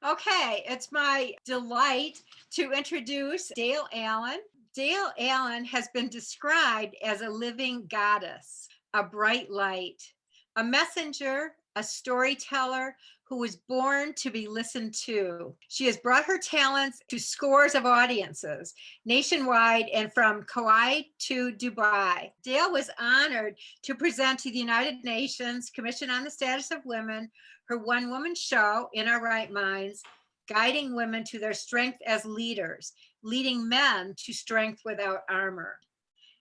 Okay, it's my delight to introduce Dale Allen. Dale Allen has been described as a living goddess, a bright light, a messenger, a storyteller who was born to be listened to. She has brought her talents to scores of audiences nationwide and from Kauai to Dubai. Dale was honored to present to the United Nations Commission on the Status of Women her one-woman show, In Our Right Minds, guiding women to their strength as leaders, leading men to strength without armor.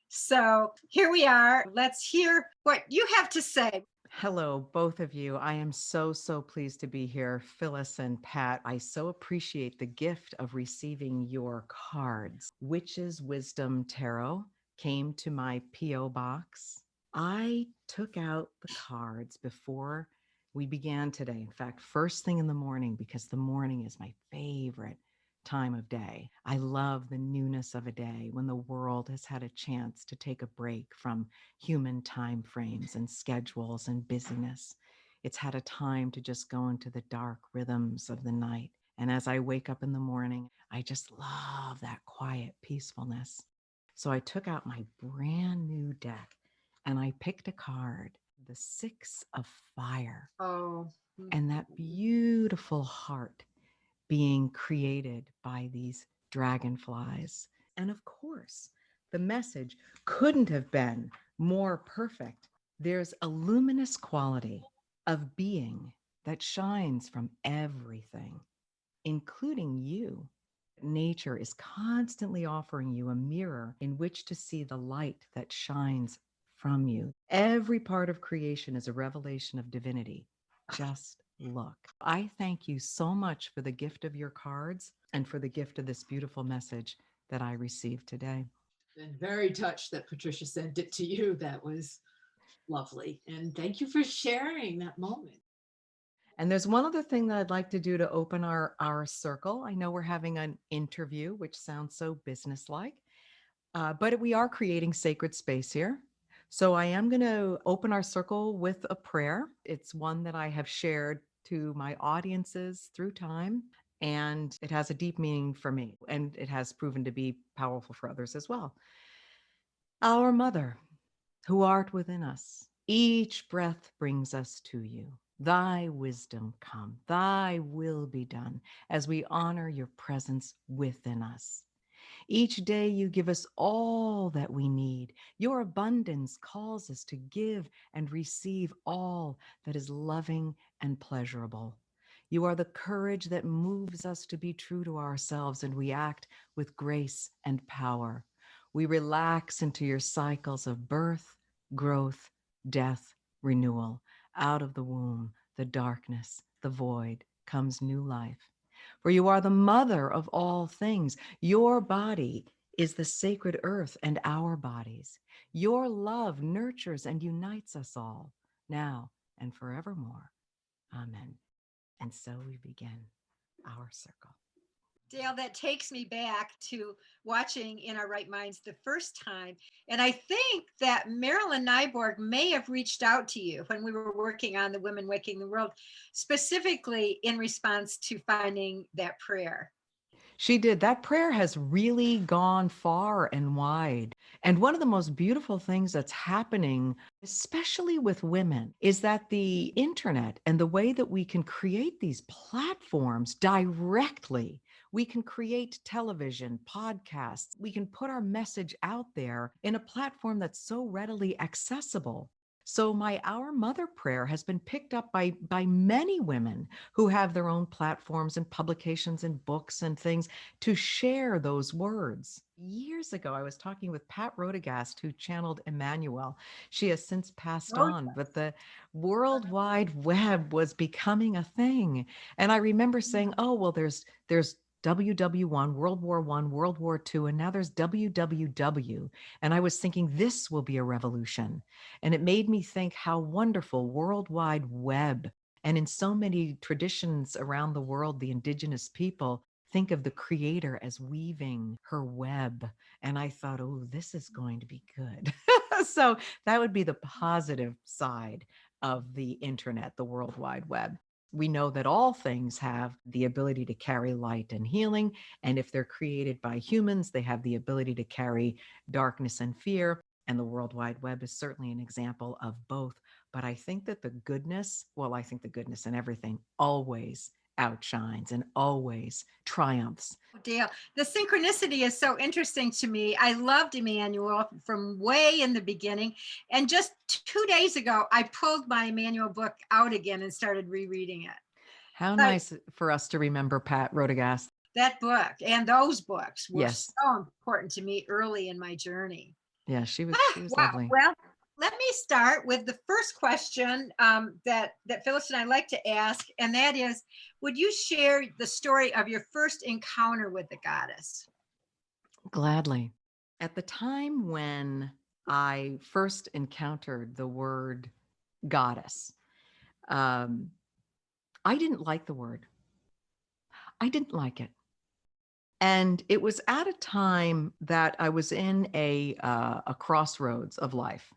So here we are. Let's hear what you have to say. Hello, both of you. I am so pleased to be here, Phyllis and Pat. I so appreciate the gift of receiving your cards. Witch's Wisdom Tarot came to my P.O. box. I took out the cards before we began today. In fact, first thing in the morning, because the morning is my favorite time of day. I love the newness of a day when the world has had a chance to take a break from human time frames and schedules and busyness. It's had a time to just go into the dark rhythms of the night. And as I wake up in the morning, I just love that quiet peacefulness. So I took out my brand new deck and I picked a card, the Six of Fire, Oh, and that beautiful heart being created by these dragonflies. And of course, the message couldn't have been more perfect. There's a luminous quality of being that shines from everything, including you. Nature is constantly offering you a mirror in which to see the light that shines from you. Every part of creation is a revelation of divinity. Just look. I thank you so much for the gift of your cards and for the gift of this beautiful message that I received today. And very touched that Patricia sent it to you. That was lovely. And thank you for sharing that moment. And there's one other thing that I'd like to do to open our circle. I know we're having an interview, which sounds so businesslike, but we are creating sacred space here. So I am going to open our circle with a prayer. It's one that I have shared to my audiences through time, and it has a deep meaning for me, and it has proven to be powerful for others as well. Our Mother, who art within us, each breath brings us to you. Thy wisdom come, thy will be done, as we honor your presence within us. Each day you give us all that we need. Your abundance calls us to give and receive all that is loving and pleasurable. You are the courage that moves us to be true to ourselves, and we act with grace and power. We relax into your cycles of birth, growth, death, renewal. Out of the womb, the darkness, the void, comes new life. For you are the mother of all things. Your body is the sacred earth and our bodies. Your love nurtures and unites us all, now and forevermore. Amen. And so we begin our circle. Dale, that takes me back to watching In Our Right Minds the first time. And I think that Marilyn Nyborg may have reached out to you when we were working on the Women Waking the World, specifically in response to finding that prayer. She did. That prayer has really gone far and wide. And one of the most beautiful things that's happening, especially with women, is that the internet and the way that we can create these platforms directly. We can create television, podcasts. We can put our message out there in a platform that's so readily accessible. So my Our Mother prayer has been picked up by many women who have their own platforms and publications and books and things to share those words. Years ago, I was talking with Pat Rodegast, who channeled Emmanuel. She has since passed on, but the World Wide Web was becoming a thing. And I remember saying, oh, well, there's WW1, World War I, World War II, and now there's WWW. And I was thinking this will be a revolution. And it made me think how wonderful World Wide Web. And in so many traditions around the world, the indigenous people think of the creator as weaving her web. And I thought, oh, this is going to be good. So that would be the positive side of the internet, the World Wide Web. We know that all things have the ability to carry light and healing. And if they're created by humans, they have the ability to carry darkness and fear. And the World Wide Web is certainly an example of both. But I think that the goodness, well, I think the goodness in everything always outshines and always triumphs. Dale, the synchronicity is so interesting to me. I loved Emmanuel from way in the beginning. And just 2 days ago, I pulled my Emmanuel book out again and started rereading it. How But nice for us to remember Pat Rodegast. that book and those books were Yes. so important to me early in my journey. Yeah, she was Wow. lovely. Well, let me start with the first question that Phyllis and I like to ask, and that is, would you share the story of your first encounter with the goddess? Gladly. At the time when I first encountered the word goddess, I didn't like the word. I didn't like it. And it was at a time that I was in a crossroads of life,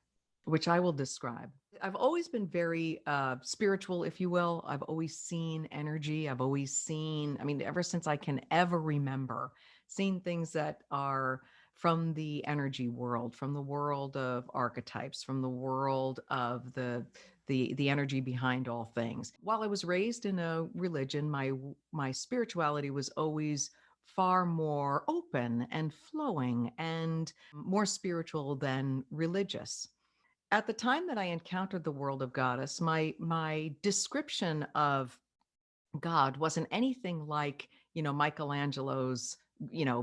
which I will describe. I've always been very spiritual, if you will. I've always seen energy. I've always seen, I mean, ever since I can ever remember, seen things that are from the energy world, from the world of archetypes, from the world of the energy behind all things. While I was raised in a religion, my spirituality was always far more open and flowing and more spiritual than religious. At the time that I encountered the world of goddess, my description of God wasn't anything like, Michelangelo's,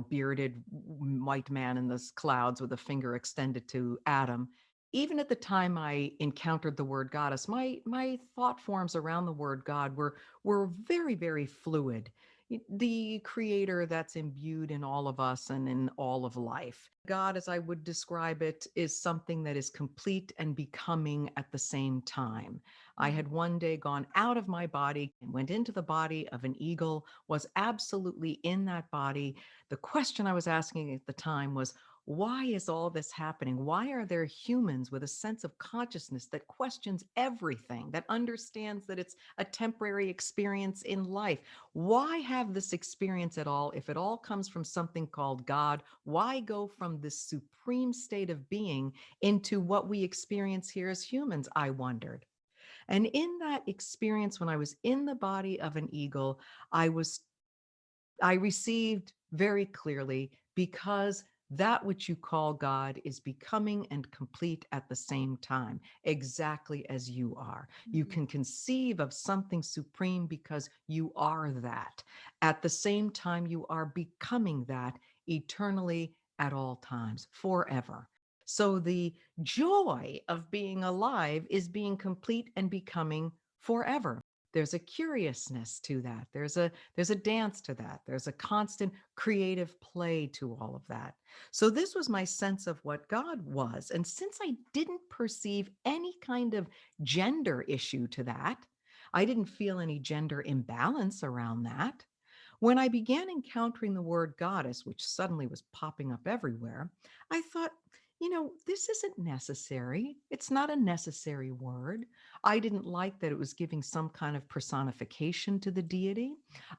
bearded white man in the clouds with a finger extended to Adam. Even at the time I encountered the word goddess, my thought forms around the word God were very, very fluid. The creator that's imbued in all of us and in all of life. God, as I would describe it, is something that is complete and becoming at the same time. I had one day gone out of my body and went into the body of an eagle, was absolutely in that body. The question I was asking at the time was, why is all this happening? Why are there humans with a sense of consciousness that questions everything, that understands that it's a temporary experience in life? Why have this experience at all? If it all comes from something called God, why go from this supreme state of being into what we experience here as humans? I wondered. And in that experience, when I was in the body of an eagle, I received very clearly, because that which you call God is becoming and complete at the same time, exactly as you are. You can conceive of something supreme because you are that. At the same time, you are becoming that eternally at all times, forever. So the joy of being alive is being complete and becoming forever. There's a curiousness to that. There's a dance to that. There's a constant creative play to all of that. So this was my sense of what God was. And since I didn't perceive any kind of gender issue to that, I didn't feel any gender imbalance around that. When I began encountering the word goddess, which suddenly was popping up everywhere, I thought, this isn't necessary. It's not a necessary word. I didn't like that it was giving some kind of personification to the deity.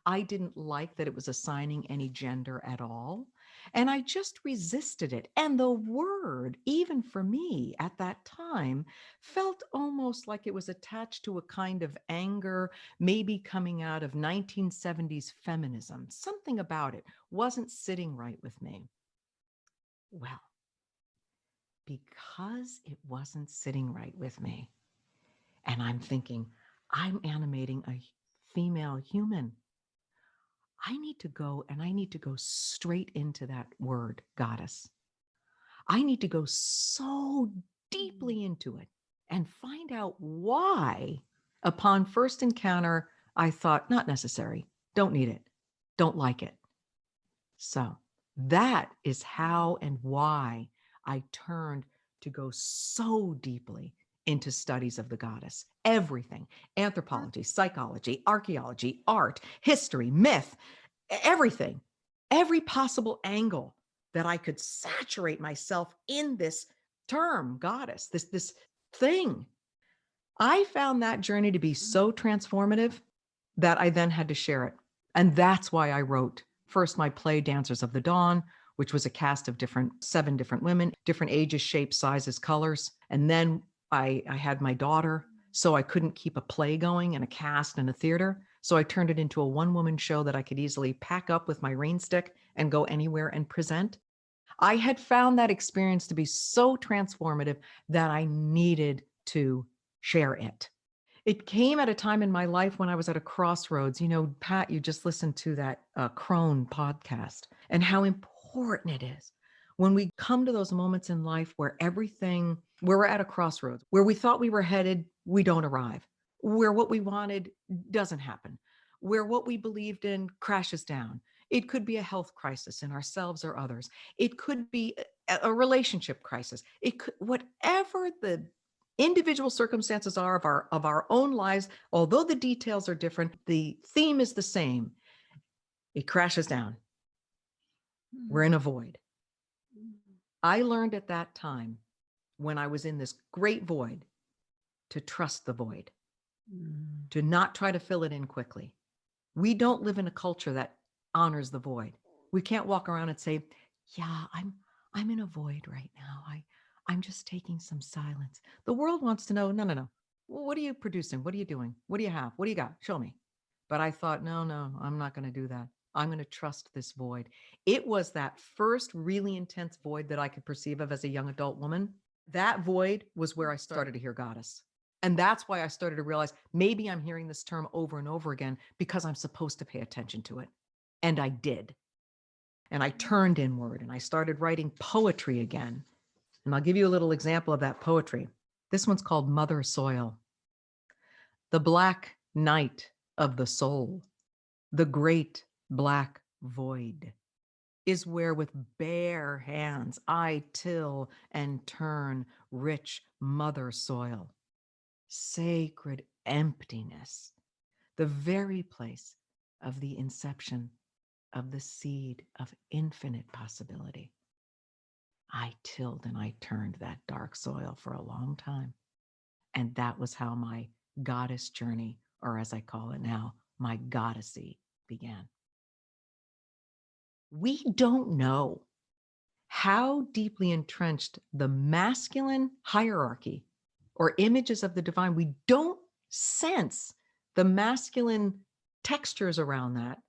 I didn't like that it was assigning any gender at all. And I just resisted it. And the word, even for me at that time, felt almost like it was attached to a kind of anger, maybe coming out of 1970s feminism. Something about it wasn't sitting right with me. Well, because it wasn't sitting right with me, and I'm thinking, I'm animating a female human. I need to go straight into that word, goddess. I need to go so deeply into it and find out why, upon first encounter, I thought, not necessary, don't need it, don't like it. So that is how and why I turned to go so deeply into studies of the goddess. Everything: anthropology, psychology, archaeology, art, history, myth, everything, every possible angle that I could saturate myself in this term, goddess, this thing. I found that journey to be so transformative that I then had to share it. And that's why I wrote first my play Dancers of the Dawn, which was a cast of 7 different women, different ages, shapes, sizes, colors. And then I had my daughter, so I couldn't keep a play going and a cast and a theater. So I turned it into a one-woman show that I could easily pack up with my rain stick and go anywhere and present. I had found that experience to be so transformative that I needed to share it. It came at a time in my life when I was at a crossroads. You know, Pat, you just listened to that Crone podcast and how important it is when we come to those moments in life where where we're at a crossroads, where we thought we were headed, we don't arrive, where what we wanted doesn't happen, where what we believed in crashes down. It could be a health crisis in ourselves or others. It could be a relationship crisis. It could, whatever the individual circumstances are of our own lives, although the details are different, the theme is the same. It crashes down. We're in a void. I learned at that time, when I was in this great void, to trust the void, to not try to fill it in quickly. We don't live in a culture that honors the void. We can't walk around and say, yeah, I'm in a void right now. I'm just taking some silence. The world wants to know, no. Well, what are you producing? What are you doing? What do you have? What do you got? Show me. But I thought, no, I'm not going to do that. I'm going to trust this void. It was that first really intense void that I could perceive of as a young adult woman. That void was where I started to hear goddess. And that's why I started to realize maybe I'm hearing this term over and over again because I'm supposed to pay attention to it. And I did. And I turned inward and I started writing poetry again. And I'll give you a little example of that poetry. This one's called Mother Soil. The black night of the soul, the great black void, is where with bare hands I till and turn rich mother soil. Sacred emptiness, the very place of the inception of the seed of infinite possibility. I tilled and I turned that dark soil for a long time. And that was how my goddess journey, or as I call it now, my goddessy, began. We don't know how deeply entrenched the masculine hierarchy or images of the divine, we don't sense the masculine textures around that.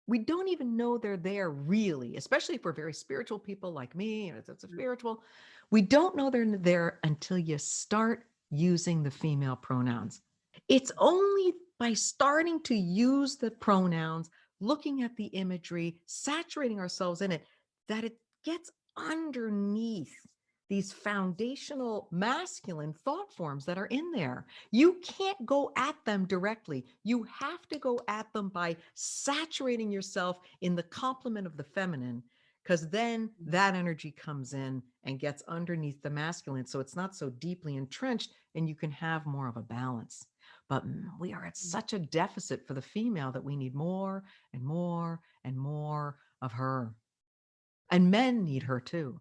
We don't even know they're there really, especially if we're very spiritual people like me, and it's a spiritual. We don't know they're there until you start using the female pronouns. It's only by starting to use the pronouns, looking at the imagery, saturating ourselves in it, that it gets underneath these foundational masculine thought forms that are in there. You can't go at them directly. You have to go at them by saturating yourself in the complement of the feminine, because then that energy comes in and gets underneath the masculine. So it's not so deeply entrenched and you can have more of a balance. But we are at such a deficit for the female that we need more and more and more of her. And men need her too.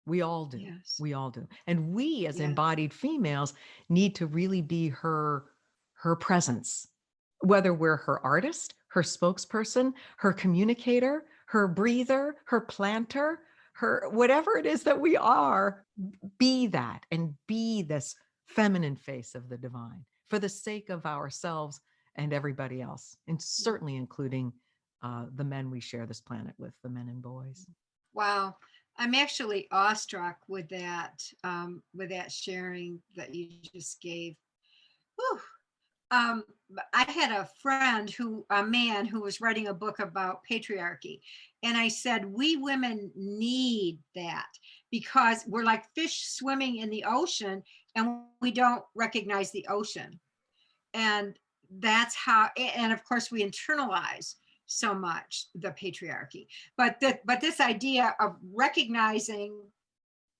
We all do. Yes. We all do. And we as embodied females need to really be her presence, whether we're her artist, her spokesperson, her communicator, her breather, her planter, her whatever it is that we are, be that and be this feminine face of the divine for the sake of ourselves and everybody else, and certainly including the men we share this planet with, the men and boys. Wow. I'm actually awestruck with that sharing that you just gave. Whew. I had a man who was writing a book about patriarchy. And I said, we women need that because we're like fish swimming in the ocean and we don't recognize the ocean. And that's how, and of course we internalize so much the patriarchy, but this idea of recognizing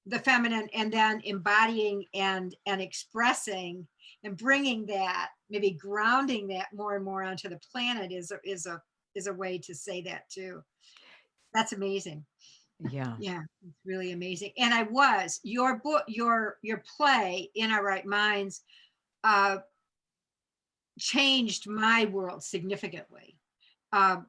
the feminine and then embodying and expressing and bringing that, maybe grounding that more and more onto the planet is a way to say that too. That's amazing. Yeah. Yeah, it's really amazing. And your book, your play, In Our Right Minds, changed my world significantly. Um,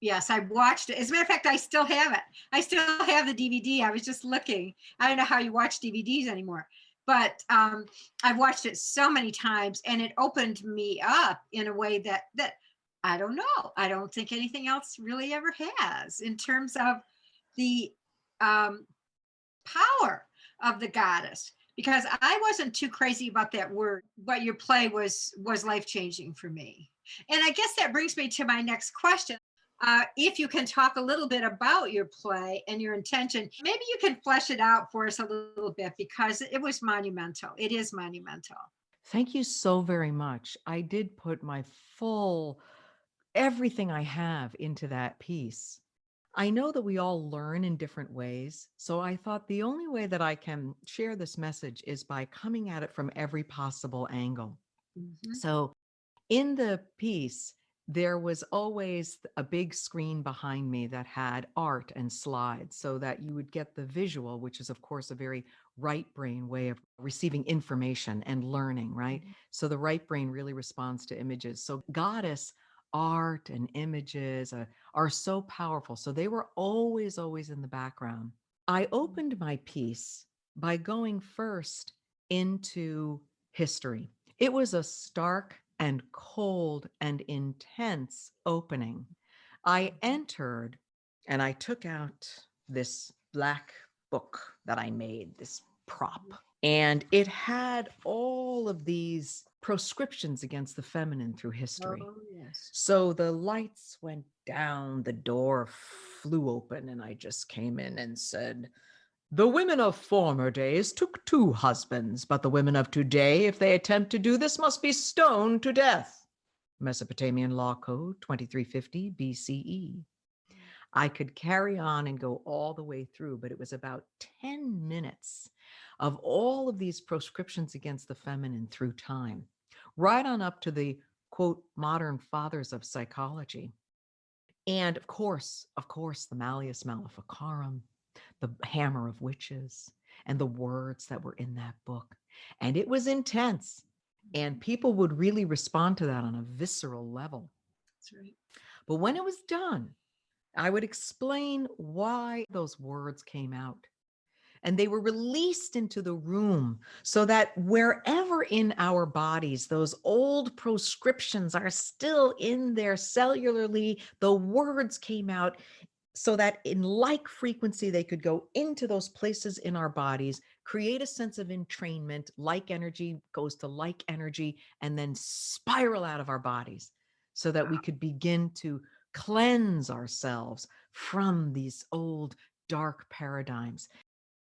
yes, I watched it. As a matter of fact, I still have it. I still have the DVD. I was just looking. I don't know how you watch DVDs anymore, but I've watched it so many times, and it opened me up in a way that I don't know. I don't think anything else really ever has in terms of the um, power of the goddess. Because I wasn't too crazy about that word, but your play was life changing for me. And I guess that brings me to my next question. If you can talk a little bit about your play and your intention, maybe you can flesh it out for us a little bit, because it was monumental. It is monumental. Thank you so very much. I did put my full everything I have into that piece. I know that we all learn in different ways. So I thought the only way that I can share this message is by coming at it from every possible angle. Mhm. So in the piece, there was always a big screen behind me that had art and slides so that you would get the visual, which is, of course, a very right brain way of receiving information and learning, right? So the right brain really responds to images. So goddess art and images are so powerful. So they were always, always in the background. I opened my piece by going first into history. It was a stark and cold and intense opening. I entered and I took out this black book that I made, this prop, and it had all of these proscriptions against the feminine through history. Oh, yes. So the lights went down, the door flew open, and I just came in and said, the women of former days took 2 husbands, but the women of today, if they attempt to do this, must be stoned to death. Mesopotamian Law Code 2350 BCE. I could carry on and go all the way through, but it was about 10 minutes of all of these proscriptions against the feminine through time, right on up to the quote, modern fathers of psychology. And of course, the Malleus Maleficarum, the hammer of witches, and the words that were in that book. And it was intense. And people would really respond to that on a visceral level. That's right. But when it was done, I would explain why those words came out. And they were released into the room so that wherever in our bodies those old proscriptions are still in there cellularly, the words came out so that in like frequency, they could go into those places in our bodies, create a sense of entrainment, like energy goes to like energy, and then spiral out of our bodies so that we could begin to cleanse ourselves from these old dark paradigms.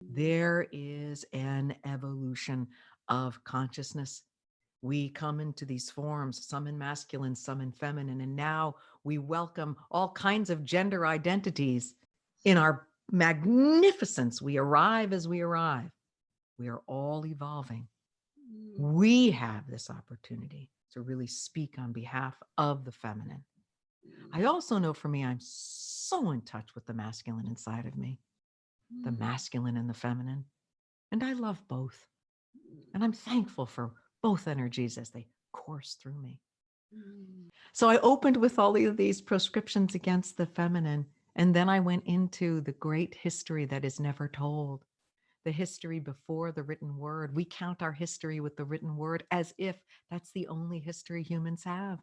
There is an evolution of consciousness. We come into these forms, some in masculine, some in feminine, and now we welcome all kinds of gender identities in our magnificence. We arrive as we arrive. We are all evolving. We have this opportunity to really speak on behalf of the feminine. I also know for me, I'm so in touch with the masculine inside of me, the masculine and the feminine. And I love both. And I'm thankful for both energies as they course through me. So I opened with all of these proscriptions against the feminine. And then I went into the great history that is never told, the history before the written word. We count our history with the written word as if that's the only history humans have.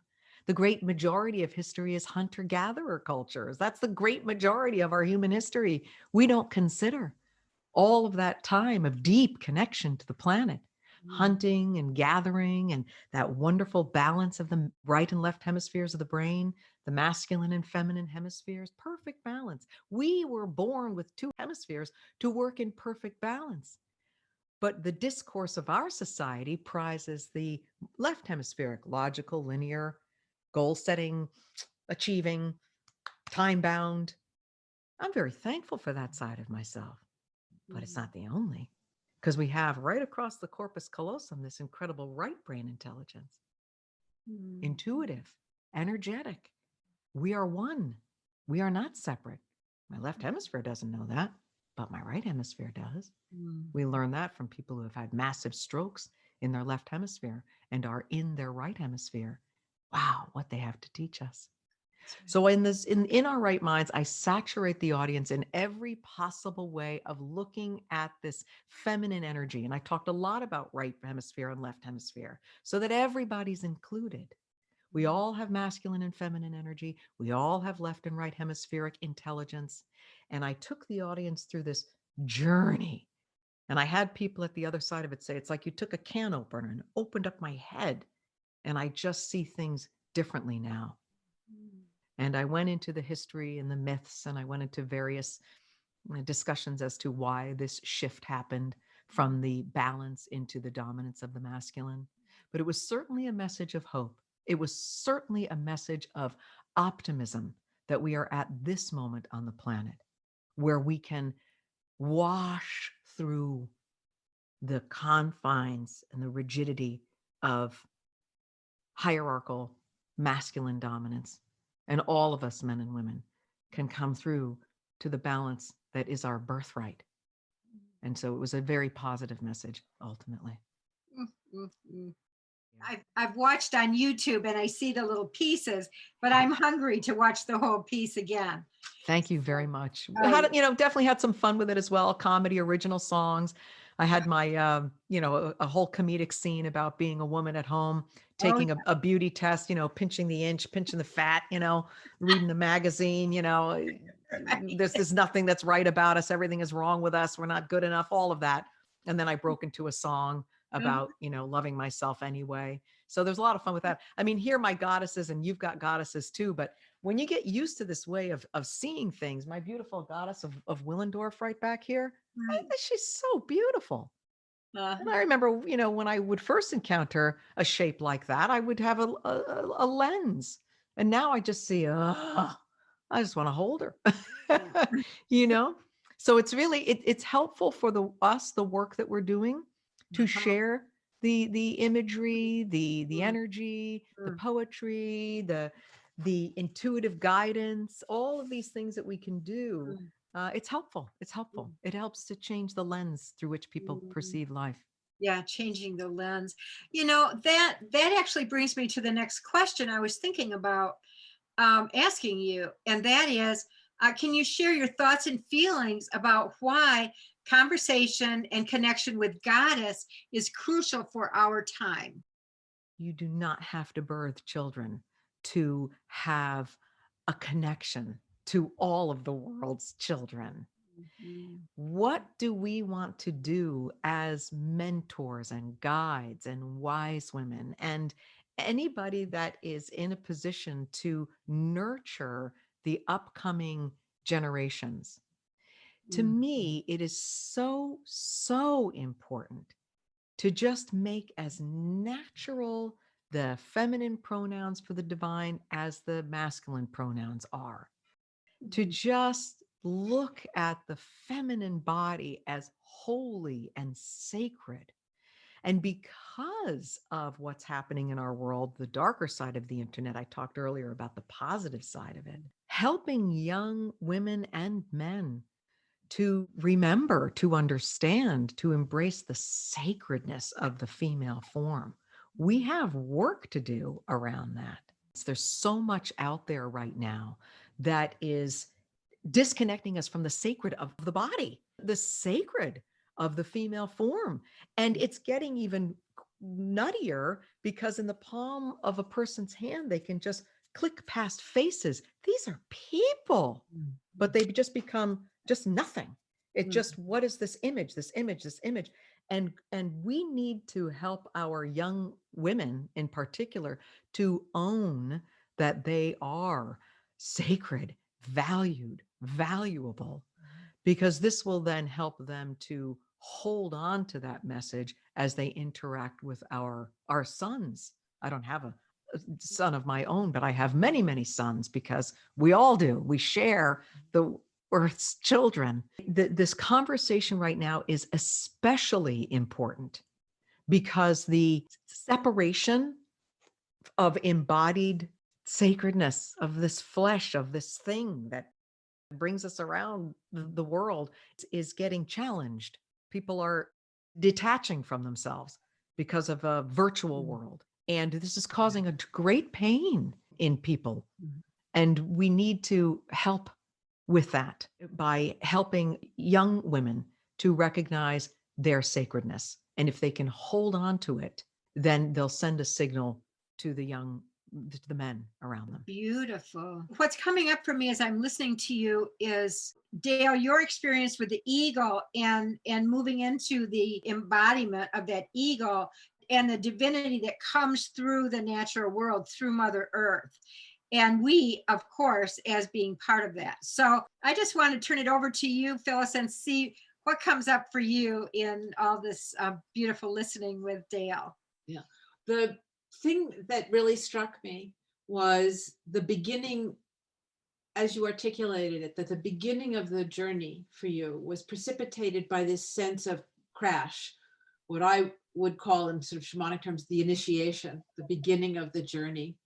The great majority of history is hunter-gatherer cultures. That's the great majority of our human history. We don't consider all of that time of deep connection to the planet, hunting and gathering, and that wonderful balance of the right and left hemispheres of the brain, the masculine and feminine hemispheres, perfect balance. We were born with 2 hemispheres to work in perfect balance. But the discourse of our society prizes the left hemispheric, logical, linear, goal setting, achieving, time bound. I'm very thankful for that side of myself, but it's not the only, because we have right across the corpus callosum this incredible right brain intelligence, intuitive, energetic. We are one. We are not separate. My left hemisphere doesn't know that, but my right hemisphere does. We learn that from people who have had massive strokes in their left hemisphere and are in their right hemisphere. Wow, what they have to teach us. That's right. So in our right minds, I saturate the audience in every possible way of looking at this feminine energy. And I talked a lot about right hemisphere and left hemisphere so that everybody's included. We all have masculine and feminine energy. We all have left and right hemispheric intelligence. And I took the audience through this journey. And I had people at the other side of it say, it's like you took a can opener and opened up my head. And I just see things differently now. Mm. And I went into the history and the myths, and I went into various discussions as to why this shift happened from the balance into the dominance of the masculine. But it was certainly a message of hope. It was certainly a message of optimism that we are at this moment on the planet where we can wash through the confines and the rigidity of hierarchical masculine dominance. And all of us, men and women, can come through to the balance that is our birthright. And so it was a very positive message, ultimately. Mm, mm, mm. Yeah. I've watched on YouTube and I see the little pieces, but I'm hungry to watch the whole piece again. Thank you very much. Oh, Definitely had some fun with it as well. Comedy, original songs. I had my, a whole comedic scene about being a woman at home, oh, taking a beauty test, pinching the inch, pinching the fat, reading the magazine, there's nothing that's right about us. Everything is wrong with us. We're not good enough, all of that. And then I broke into a song about, loving myself anyway. So there's a lot of fun with that. I mean, here are my goddesses, and you've got goddesses too, but when you get used to this way of seeing things, my beautiful goddess of Willendorf right back here, right. she's so beautiful. Uh, And I remember, when I would first encounter a shape like that, I would have a lens. And now I just see, I just want to hold her, you know? So it's really, it's helpful for the work that we're doing to uh-huh. share the imagery, the Mm, energy, the mm, poetry, the intuitive guidance, all of these things that we can do. mm, It's helpful. It's helpful. mm, It helps to change the lens through which people mm. perceive life. Yeah, changing the lens. That actually brings me to the next question I was thinking about asking you, and that is, can you share your thoughts and feelings about why conversation and connection with Goddess is crucial for our time? You do not have to birth children to have a connection to all of the world's children. Mhm. What do we want to do as mentors and guides and wise women and anybody that is in a position to nurture the upcoming generations? To Mm, me, it is so, so important to just make as natural the feminine pronouns for the divine as the masculine pronouns are. To mhm, just look at the feminine body as holy and sacred. And because of what's happening in our world, the darker side of the internet, I talked earlier about the positive side of it, helping young women and men to remember, to understand, to embrace the sacredness of the female form. We have work to do around that. There's so much out there right now that is disconnecting us from the sacred of the body, the sacred of the female form. And it's getting even nuttier because in the palm of a person's hand, they can just click past faces. These are people, mm, but they just become just nothing. It mm, just, what is this image, this image, this image? And we need to help our young women in particular to own that they are sacred, valued, valuable, because this will then help them to hold on to that message as they interact with our sons. I don't have a son of my own, but I have many, many sons because we all do. We share the Earth's children. This conversation right now is especially important because the separation of embodied sacredness of this flesh, of this thing that brings us around the world is getting challenged. People are detaching from themselves because of a virtual mm, world. And this is causing a great pain in people. Mhm. And we need to help with that by helping young women to recognize their sacredness. And if they can hold on to it, then they'll send a signal to the men around them. Beautiful. What's coming up for me as I'm listening to you is, Dale, your experience with the eagle and moving into the embodiment of that eagle and the divinity that comes through the natural world, through Mother Earth. And we, of course, as being part of that. So I just want to turn it over to you, Phyllis, and see what comes up for you in all this beautiful listening with Dale. Yeah. The thing that really struck me was the beginning, as you articulated it, that the beginning of the journey for you was precipitated by this sense of crash, what I would call in sort of shamanic terms, the initiation, the beginning of the journey,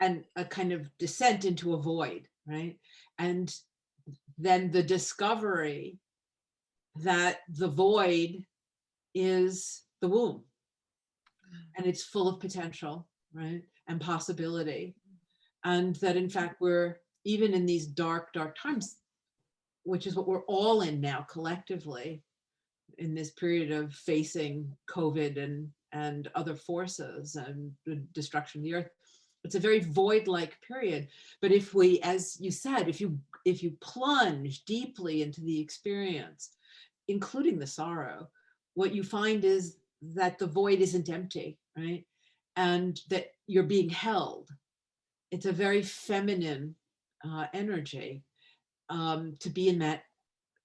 and a kind of descent into a void, right? And then the discovery that the void is the womb and it's full of potential, right? And possibility. And that in fact, we're even in these dark, dark times, which is what we're all in now collectively in this period of facing COVID and other forces and the destruction of the earth. It's a very void-like period. But if we, as you said, if you plunge deeply into the experience, including the sorrow, what you find is that the void isn't empty, right? And that you're being held. It's a very feminine energy to be in that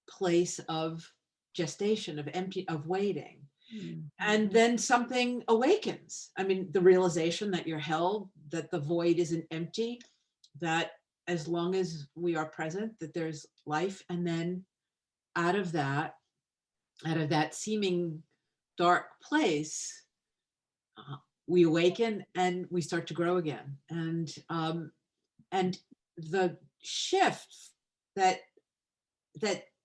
place of gestation, of empty, of waiting. Mm-hmm. And then something awakens. I mean, the realization that you're held, that the void isn't empty, that as long as we are present, that there's life. And then out of that seeming dark place, we awaken and we start to grow again. And the shift that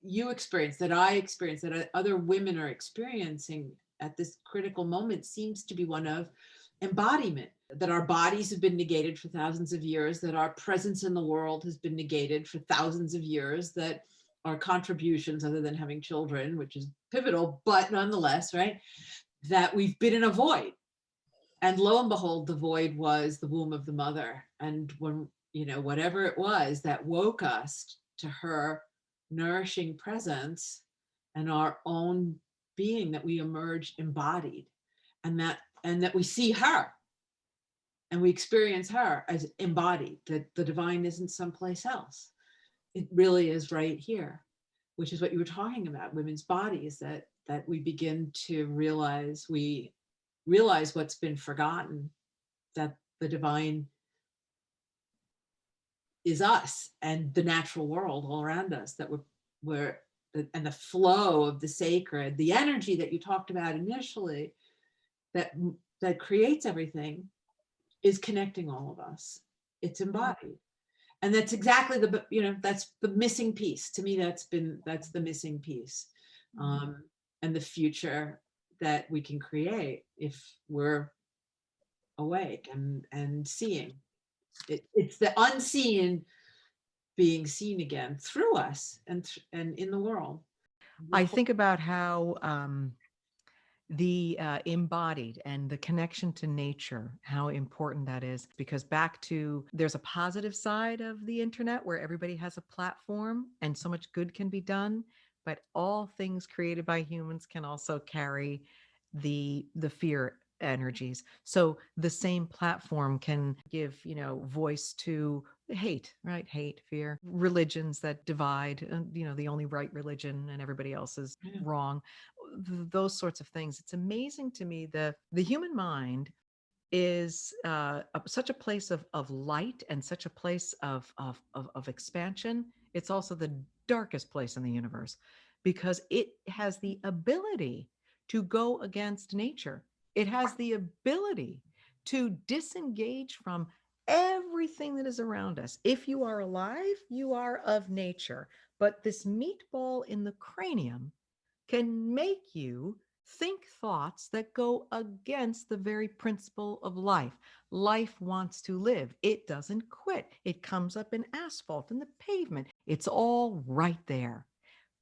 you experience, that I experience, that other women are experiencing at this critical moment seems to be one of embodiment, that our bodies have been negated for thousands of years, that our presence in the world has been negated for thousands of years, that our contributions, other than having children, which is pivotal, but nonetheless, right, that we've been in a void. And lo and behold, the void was the womb of the mother. And when, whatever it was that woke us to her nourishing presence and our own being, that we emerge embodied, and that we see her and we experience her as embodied, that the divine isn't someplace else. It really is right here, which is what you were talking about, women's bodies, that we begin to realize what's been forgotten, that the divine is us and the natural world all around us, that we're and the flow of the sacred, the energy that you talked about initially, that creates everything, is connecting all of us. It's embodied. And that's exactly that's the missing piece. To me, that's the missing piece. And the future that we can create if we're awake and seeing. It's the unseen being seen again through us and in the world. I think about how the embodied and the connection to nature, how important that is, because there's a positive side of the internet where everybody has a platform and so much good can be done, but all things created by humans can also carry the fear energies. So the same platform can give, voice to hate, right? Hate, fear, religions that divide, the only right religion and everybody else is wrong. Those sorts of things. It's amazing to me the human mind is such a place of light and such a place of expansion. It's also the darkest place in the universe because it has the ability to go against nature. It has the ability to disengage from everything that is around us. If you are alive, you are of nature. But this meatball in the cranium can make you think thoughts that go against the very principle of life. Life wants to live. It doesn't quit. It comes up in asphalt, in the pavement. It's all right there.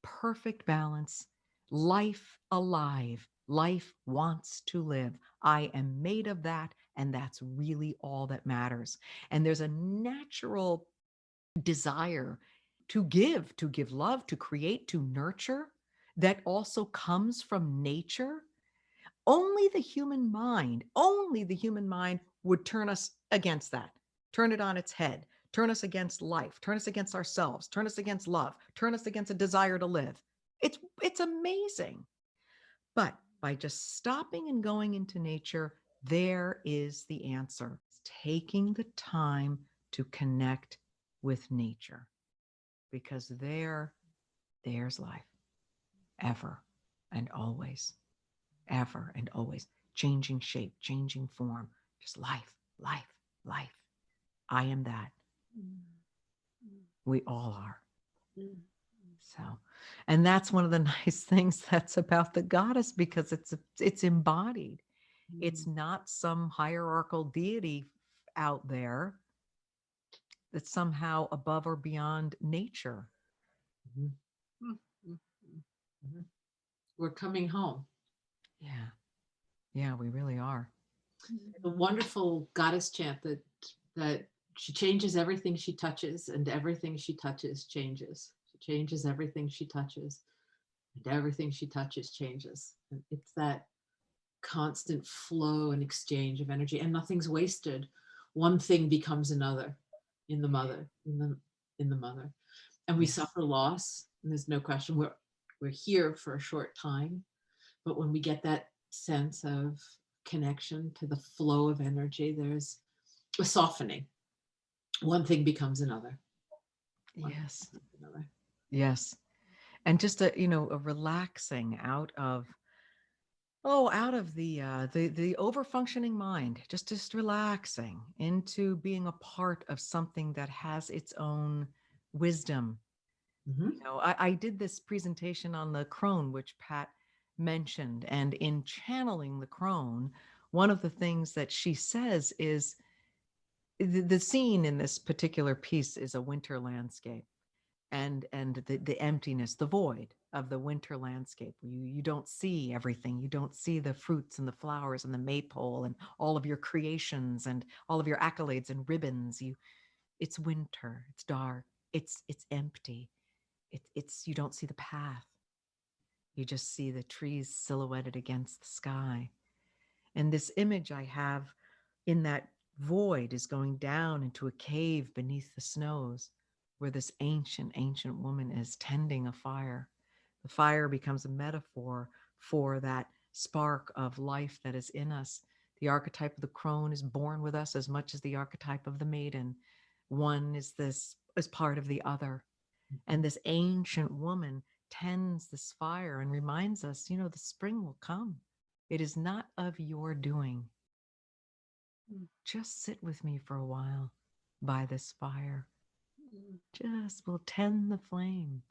Perfect balance. Life alive. Life wants to live. I am made of that, and that's really all that matters. And there's a natural desire to give love, to create, to nurture, that also comes from nature. Only the human mind would turn us against that, turn it on its head, turn us against life, turn us against ourselves, turn us against love, turn us against a desire to live. It's amazing. But by just stopping and going into nature, there is the answer. It's taking the time to connect with nature, because there's life, ever and always, ever and always, changing shape, changing form, just life, life, life. I am that. We all are. So, and that's one of the nice things that's about the goddess, because it's embodied. It's not some hierarchical deity out there that's somehow above or beyond nature. We're coming home. Yeah. Yeah, we really are. The wonderful goddess chant that she changes everything she touches, and everything she touches changes. She changes everything she touches, and everything she touches changes. And it's that constant flow and exchange of energy, and nothing's wasted. One thing becomes another in the mother, in the mother. And we suffer loss, and there's no question. We're here for a short time, but when we get that sense of connection to the flow of energy, there's a softening. One thing becomes another. Yes. Yes. And just a relaxing out of the over-functioning mind, just relaxing into being a part of something that has its own wisdom. I did this presentation on the crone, which Pat mentioned, and in channeling the crone, one of the things that she says is the scene in this particular piece is a winter landscape, and the emptiness, the void of the winter landscape. You don't see everything. You don't see the fruits and the flowers and the maypole and all of your creations and all of your accolades and ribbons. It's winter. It's dark. It's empty. It's you don't see the path. You just see the trees silhouetted against the sky. And this image I have in that void is going down into a cave beneath the snows, where this ancient woman is tending a fire. The fire becomes a metaphor for that spark of life that is in us. The archetype of the crone is born with us as much as the archetype of the maiden. One is part of the other. And this ancient woman tends this fire and reminds us, the spring will come. It is not of your doing. Just sit with me for a while by this fire. We'll tend the flame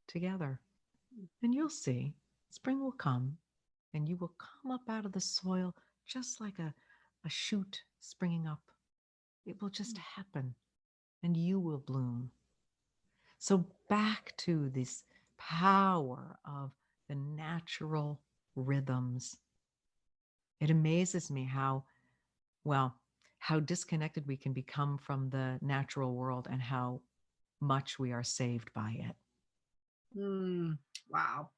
together. And you'll see, spring will come, and you will come up out of the soil just like a shoot springing up. It will just happen, and you will bloom. So back to this power of the natural rhythms. It amazes me how disconnected we can become from the natural world, and how much we are saved by it. Wow.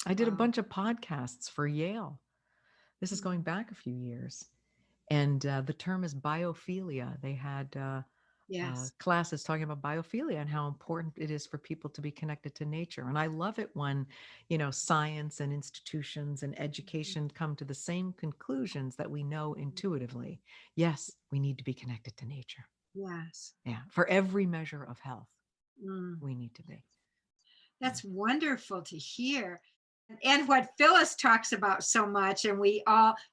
I did a bunch of podcasts for Yale. This is going back a few years. And the term is biophilia. They had classes talking about biophilia and how important it is for people to be connected to nature. And I love it when, science and institutions and education come to the same conclusions that we know intuitively. Yes, we need to be connected to nature. Yes. Yeah. For every measure of health, we need to be. That's wonderful to hear. And what Phyllis talks about so much, and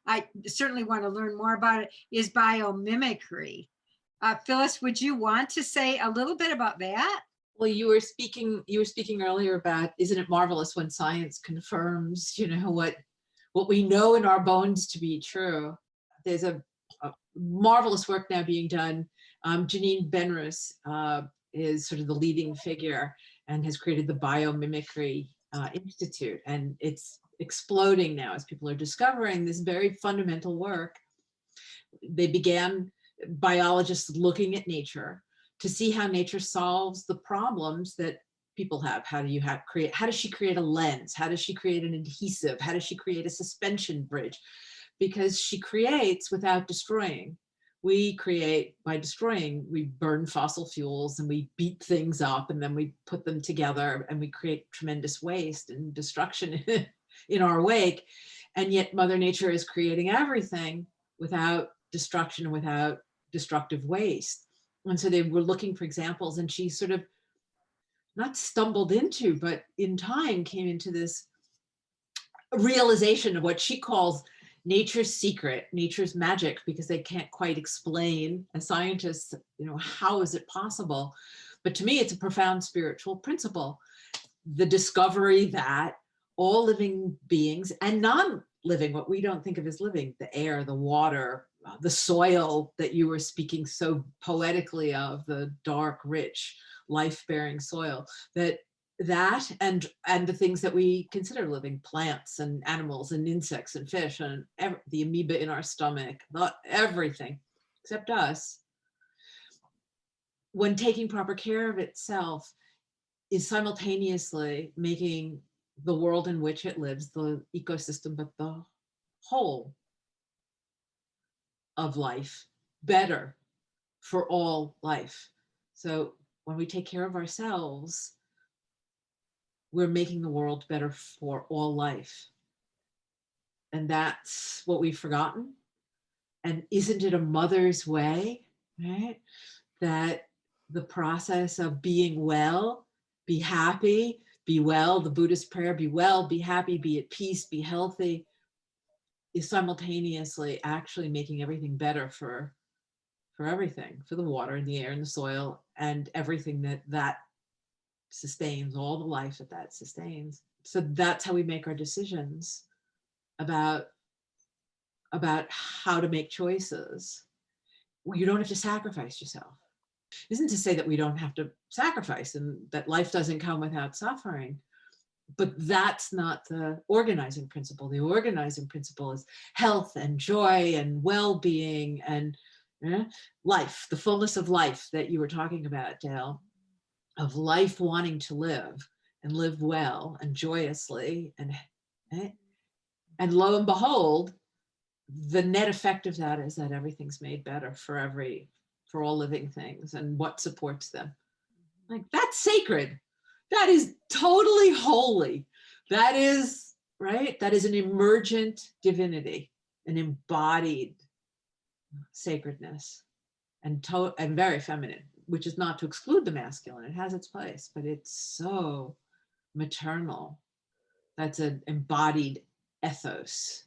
I certainly want to learn more about it, is biomimicry. Phyllis, would you want to say a little bit about that? Well, you were speaking earlier about, isn't it marvelous when science confirms, what what we know in our bones to be true. There's a marvelous work now being done. Janine Benrus is sort of the leading figure and has created the Biomimicry Institute. And it's exploding now as people are discovering this very fundamental work. They began, biologists looking at nature to see how nature solves the problems that people have. How does she create a lens? How does she create an adhesive? How does she create a suspension bridge? Because she creates without destroying. We create by destroying. We burn fossil fuels and we beat things up and then we put them together and we create tremendous waste and destruction in our wake. And yet Mother Nature is creating everything without destruction and without destructive waste. And so they were looking for examples, and she sort of not stumbled into, but in time came into this realization of what she calls nature's secret, nature's magic, because they can't quite explain as scientists, how is it possible? But to me, it's a profound spiritual principle. The discovery that all living beings and non-living, what we don't think of as living, the air, the water, the soil that you were speaking so poetically of, the dark, rich, life-bearing soil, that and the things that we consider living, plants and animals and insects and fish and the amoeba in our stomach, everything except us, when taking proper care of itself, is simultaneously making the world in which it lives, the ecosystem, but the whole of life, better for all life. So when we take care of ourselves, we're making the world better for all life. And that's what we've forgotten. And isn't it a mother's way, right? That the process of being well, be happy, be well, the Buddhist prayer, be well, be happy, be at peace, be healthy, is simultaneously actually making everything better for everything, for the water and the air and the soil and everything that sustains, all the life that sustains. So that's how we make our decisions about how to make choices. You don't have to sacrifice yourself. It isn't to say that we don't have to sacrifice and that life doesn't come without suffering, but that's not the organizing principle. The organizing principle is health and joy and well-being and life, the fullness of life that you were talking about, Dale, of life wanting to live and live well and joyously. And lo and behold, the net effect of that is that everything's made better for all living things and what supports them. Like, that's sacred. That is totally holy. That is, right? That is an emergent divinity, an embodied sacredness, and very feminine, which is not to exclude the masculine. It has its place, but it's so maternal. That's an embodied ethos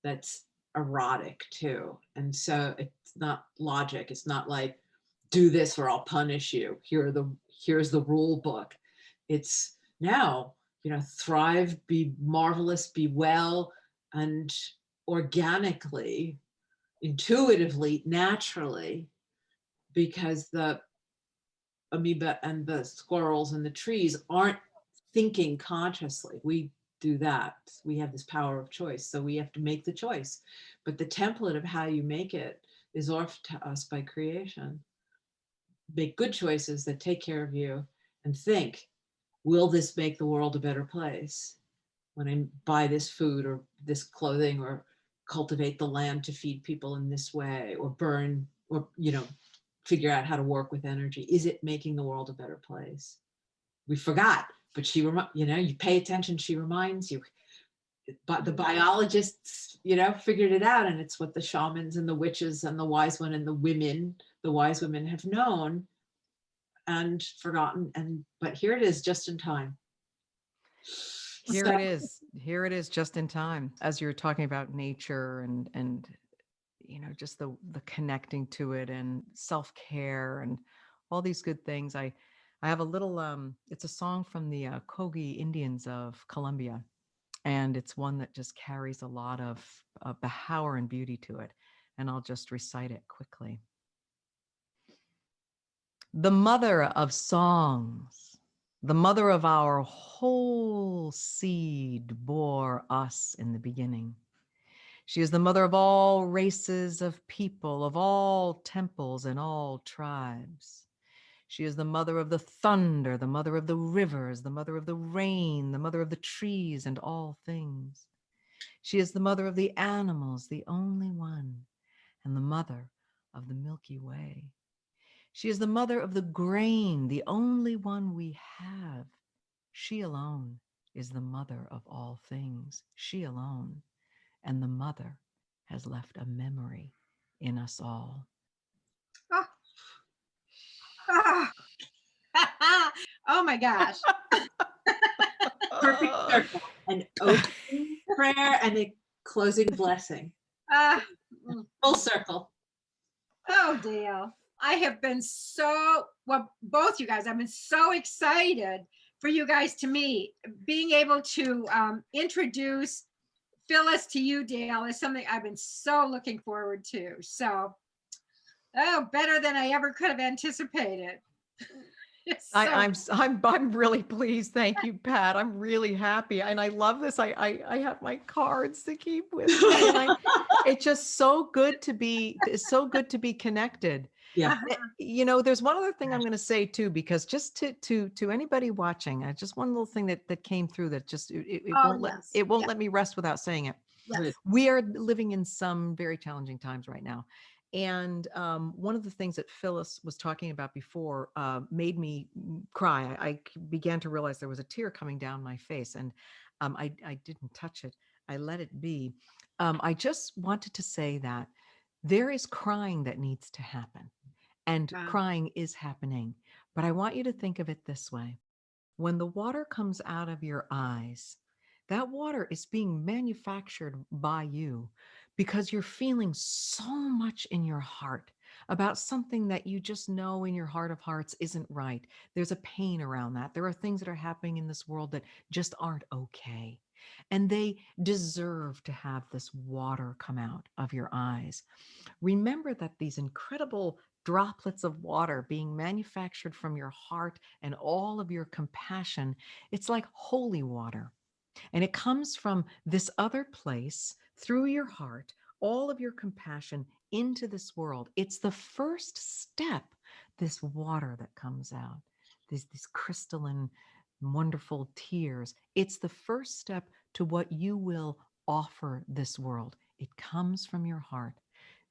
that's erotic too. And so it's not logic. It's not like, do this or I'll punish you. Here's the rule book. It's now, thrive, be marvelous, be well, and organically, intuitively, naturally, because the amoeba and the squirrels and the trees aren't thinking consciously. We do that. We have this power of choice, so we have to make the choice. But the template of how you make it is offered to us by creation. Make good choices that take care of you and think, will this make the world a better place when I buy this food or this clothing or cultivate the land to feed people in this way or burn or, figure out how to work with energy? Is it making the world a better place? We forgot, but you pay attention, she reminds you. But the biologists, figured it out, and it's what the shamans and the witches and the wise one and the wise women have known and forgotten. But here it is, just in time. Here it is just in time. As you're talking about nature and just the connecting to it and self-care and all these good things. I have a little it's a song from the Kogi Indians of Colombia, And it's one that just carries a lot of power and beauty to it. And I'll just recite it quickly. The mother of songs, the mother of our whole seed, bore us in the beginning. She is the mother of all races of people, of all temples and all tribes. She is the mother of the thunder, the mother of the rivers, the mother of the rain, the mother of the trees and all things. She is the mother of the animals, the only one, and the mother of the Milky Way. She is the mother of the grain, the only one we have. She alone is the mother of all things. She alone. And the mother has left a memory in us all. Oh, oh my gosh. Perfect circle. An opening prayer and a closing blessing. Full circle. Oh, Dale. I have been so, well, both you guys, I've been so excited for you guys to meet. Being able to introduce Phyllis to you, Dale, is something I've been so looking forward to. So, oh, better than I ever could have anticipated. I'm really pleased. Thank you, Pat. I'm really happy, and I love this. I have my cards to keep with me, and it's just so good to be connected. Yeah. You know, there's one other thing I'm going to say too, because just to anybody watching, just one little thing that came through that just it won't let me rest without saying it. Yes. We are living in some very challenging times right now. And one of the things that Phyllis was talking about before made me cry. I began to realize there was a tear coming down my face, and I didn't touch it. I let it be. I just wanted to say that there is crying that needs to happen, and crying is happening. But I want you to think of it this way. When the water comes out of your eyes, that water is being manufactured by you because you're feeling so much in your heart about something that you just know in your heart of hearts isn't right. There's a pain around that. There are things that are happening in this world that just aren't okay. And they deserve to have this water come out of your eyes. Remember that these incredible droplets of water being manufactured from your heart and all of your compassion, it's like holy water. And it comes from this other place through your heart, all of your compassion into this world. It's the first step, this water that comes out, these crystalline, wonderful tears. It's the first step to what you will offer this world. It comes from your heart.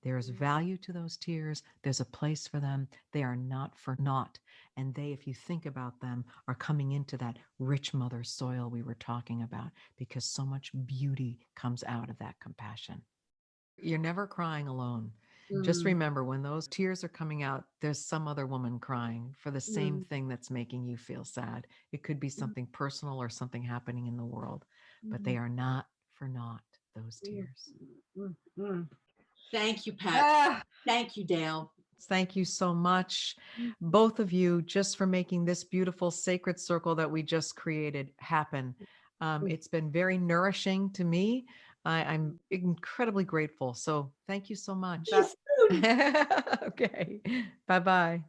There's value to those tears. There's a place for them. They are not for naught. And they, if you think about them, are coming into that rich mother soil we were talking about, because so much beauty comes out of that compassion. You're never crying alone. Just remember, when those tears are coming out, there's some other woman crying for the same thing that's making you feel sad. It could be something personal or something happening in the world, but they are not for naught, those tears. Thank you, Pat. Thank you, Dale. Thank you so much, both of you, just for making this beautiful sacred circle that we just created happen. It's been very nourishing to me. I'm incredibly grateful. So thank you so much. Okay. Bye-bye.